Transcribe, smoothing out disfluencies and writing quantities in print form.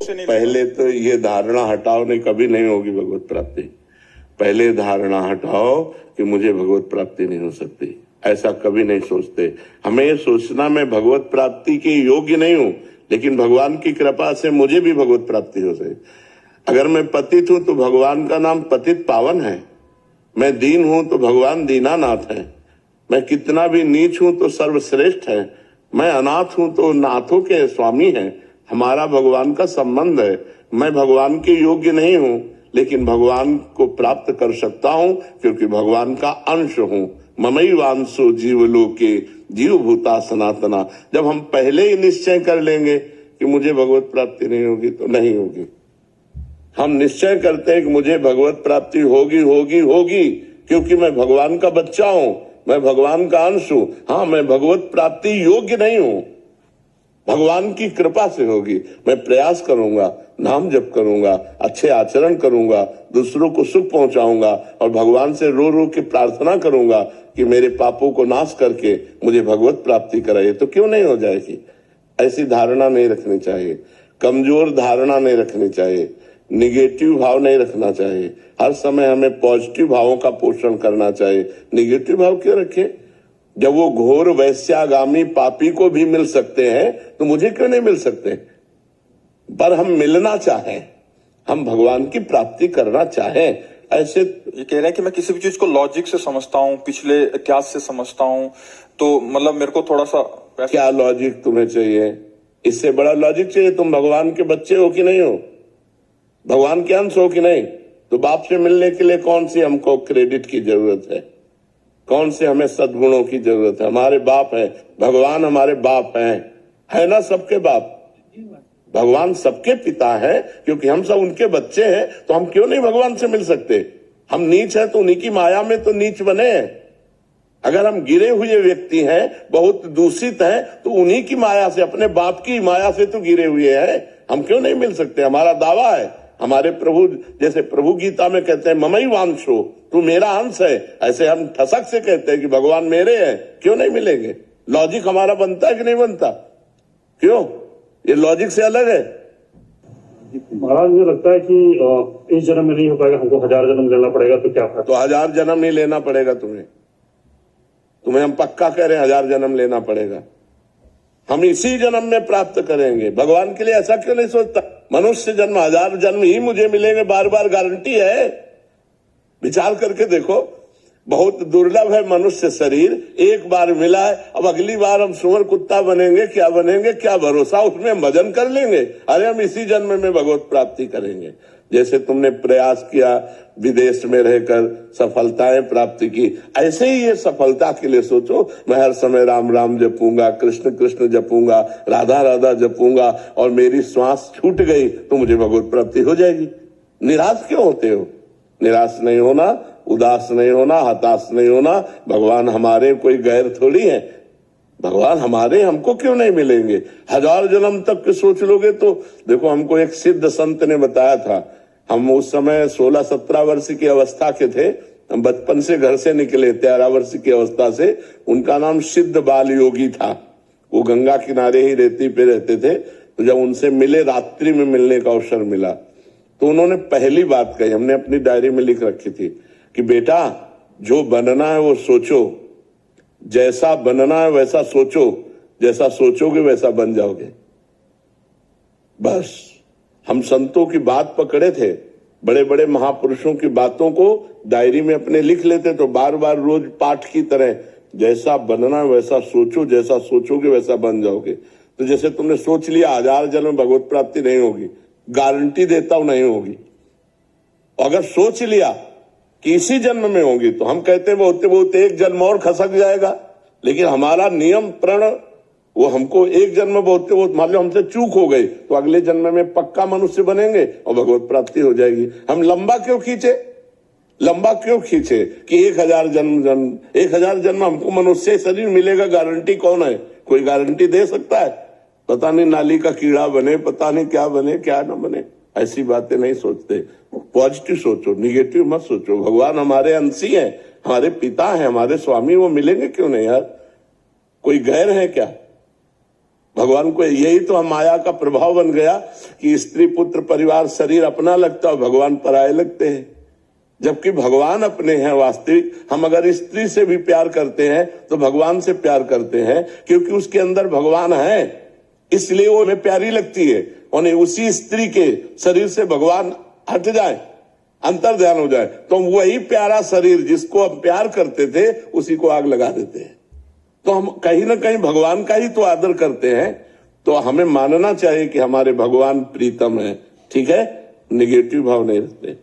पहले तो ये धारणा हटाओ, नहीं कभी नहीं होगी भगवत प्राप्ति। पहले धारणा हटाओ कि मुझे भगवत प्राप्ति नहीं हो सकती, ऐसा कभी नहीं सोचते। हमें ये सोचना मैं भगवत प्राप्ति के योग्य नहीं हूं, लेकिन भगवान की कृपा से मुझे भी भगवत प्राप्ति हो सके। अगर मैं पतित हूं तो भगवान का नाम पतित पावन है, मैं दीन हूं तो भगवान दीनानाथ है, मैं कितना भी नीच हूं तो सर्वश्रेष्ठ है, मैं अनाथ हूं तो नाथों के स्वामी हैं। हमारा भगवान का संबंध है। मैं भगवान के योग्य नहीं हूं, लेकिन भगवान को प्राप्त कर सकता हूं क्योंकि भगवान का अंश हूं। ममैवांशो जीवलोके जीव भूता सनातना। जब हम पहले ही निश्चय कर लेंगे कि मुझे भगवत प्राप्ति नहीं होगी तो नहीं होगी। हम निश्चय करते हैं कि मुझे भगवत प्राप्ति होगी होगी होगी क्योंकि मैं भगवान का बच्चा हूं, मैं भगवान का अंश हूं। हाँ, मैं भगवत प्राप्ति योग्य नहीं हूं, भगवान की कृपा से होगी। मैं प्रयास करूंगा, नाम जप करूंगा, अच्छे आचरण करूंगा, दूसरों को सुख पहुंचाऊंगा और भगवान से रो रो के प्रार्थना करूंगा कि मेरे पापों को नाश करके मुझे भगवत प्राप्ति कराइए, तो क्यों नहीं हो जाएगी। ऐसी धारणा नहीं रखनी चाहिए, कमजोर धारणा नहीं रखनी चाहिए, निगेटिव भाव नहीं रखना चाहिए। हर समय हमें पॉजिटिव भावों का पोषण करना चाहिए। निगेटिव भाव क्यों रखे? जब वो घोर वैश्यागामी पापी को भी मिल सकते हैं तो मुझे क्यों नहीं मिल सकते। पर हम मिलना चाहें, हम भगवान की प्राप्ति करना चाहें। ऐसे ये कह रहे हैं कि मैं किसी भी चीज को लॉजिक से समझता हूँ, पिछले इतिहास से समझता हूँ, तो मतलब मेरे को थोड़ा सा क्या लॉजिक तुम्हें चाहिए? इससे बड़ा लॉजिक चाहिए? तुम भगवान के बच्चे हो कि नहीं हो, भगवान के अंश हो कि नहीं? तो बाप से मिलने के लिए कौन सी हमको क्रेडिट की जरूरत है, कौन से हमें सद्गुणों की जरूरत है? हमारे बाप है, भगवान हमारे बाप हैं, है ना, सबके बाप। भगवान सबके पिता है क्योंकि हम सब उनके बच्चे हैं। तो हम क्यों नहीं भगवान से मिल सकते? हम नीच हैं तो उन्हीं की माया में तो नीच बने हैं। अगर हम गिरे हुए व्यक्ति हैं, बहुत दूषित हैं, तो उन्हीं की माया से, अपने बाप की माया से तो गिरे हुए हैं। हम क्यों नहीं मिल सकते? हमारा दावा है। हमारे प्रभु, जैसे प्रभु गीता में कहते हैं ममैवांशो, तू मेरा अंश है, ऐसे हम ठसक से कहते हैं कि भगवान मेरे हैं। क्यों नहीं मिलेंगे? लॉजिक हमारा बनता है कि नहीं बनता? क्यों? ये लॉजिक से अलग है। महाराज, मुझे लगता है कि इस जन्म में नहीं हो पाएगा, हमको 1000 जन्म लेना पड़ेगा। तो क्या? तो 1000 जन्म नहीं लेना पड़ेगा तुम्हें हम पक्का कह रहे हैं 1000 जन्म लेना पड़ेगा। हम इसी जन्म में प्राप्त करेंगे। भगवान के लिए ऐसा क्यों नहीं सोचता? मनुष्य जन्म 1000 जन्म ही मुझे मिलेंगे, बार बार गारंटी है। विचार करके देखो, बहुत दुर्लभ है मनुष्य शरीर, एक बार मिला है, अब अगली बार हम सुअर कुत्ता बनेंगे, क्या बनेंगे, क्या भरोसा? उसमें हम भजन कर लेंगे, अरे हम इसी जन्म में भगवत प्राप्ति करेंगे। जैसे तुमने प्रयास किया विदेश में रहकर सफलताएं प्राप्त की, ऐसे ही ये सफलता के लिए सोचो। मैं हर समय राम राम जपूंगा, कृष्ण कृष्ण जपूंगा, राधा राधा जपूंगा और मेरी श्वास छूट गई तो मुझे भगवत प्राप्ति हो जाएगी। निराश क्यों होते हो? निराश नहीं होना, उदास नहीं होना, हताश नहीं होना। भगवान हमारे कोई गैर थोड़ी है, भगवान हमारे, हमको क्यों नहीं मिलेंगे? 1000 जन्म तक के सोच लोगे तो देखो, हमको एक सिद्ध संत ने बताया था। हम उस समय 16-17 वर्ष की अवस्था के थे, हम बचपन से घर से निकले 13 वर्ष की अवस्था से। उनका नाम सिद्ध बाल योगी था। वो गंगा किनारे ही रेती पे रहते थे। तो जब उनसे मिले, रात्रि में मिलने का अवसर मिला, तो उन्होंने पहली बात कही, हमने अपनी डायरी में लिख रखी थी कि बेटा, जो बनना है वो सोचो, जैसा बनना है वैसा सोचो, जैसा सोचोगे वैसा बन जाओगे। बस हम संतों की बात पकड़े थे, बड़े बड़े महापुरुषों की बातों को डायरी में अपने लिख लेते, तो बार बार रोज पाठ की तरह, जैसा बनना है वैसा सोचो, जैसा सोचोगे वैसा बन जाओगे। तो जैसे तुमने सोच लिया 1000 जन्म में भगवत प्राप्ति नहीं होगी, गारंटी देता हूं नहीं होगी। अगर सोच लिया कि इसी जन्म में होगी, तो हम कहते हैं बहुत बहुत एक जन्म और खसक जाएगा। लेकिन हमारा नियम प्रण, वो हमको एक जन्म बहुत मान लो हमसे चूक हो गई तो अगले जन्म में पक्का मनुष्य बनेंगे और भगवत प्राप्ति हो जाएगी। हम लंबा क्यों खींचे कि 1000 जन्म हमको मनुष्य शरीर मिलेगा? गारंटी कौन है? कोई गारंटी दे सकता है? पता नहीं नाली का कीड़ा बने, पता नहीं क्या बने, क्या ना बने। ऐसी बातें नहीं सोचते। पॉजिटिव सोचो, निगेटिव मत सोचो। भगवान हमारे अंशी हैं, हमारे पिता हैं, हमारे स्वामी, वो मिलेंगे क्यों नहीं यार? कोई गैर है क्या? भगवान को यही तो हम माया का प्रभाव बन गया कि स्त्री पुत्र परिवार शरीर अपना लगता है, भगवान पराये लगते हैं। जबकि भगवान अपने हैं वास्तविक। हम अगर स्त्री से भी प्यार करते हैं तो भगवान से प्यार करते हैं, क्योंकि उसके अंदर भगवान है, इसलिए वो हमें प्यारी लगती है। उन्हें उसी स्त्री के शरीर से भगवान हट जाए, अंतर ध्यान हो जाए, तो वही प्यारा शरीर जिसको हम प्यार करते थे उसी को आग लगा देते हैं। तो हम कहीं ना कहीं भगवान का ही तो आदर करते हैं। तो हमें मानना चाहिए कि हमारे भगवान प्रीतम है, ठीक है, निगेटिव भाव नहीं रखते।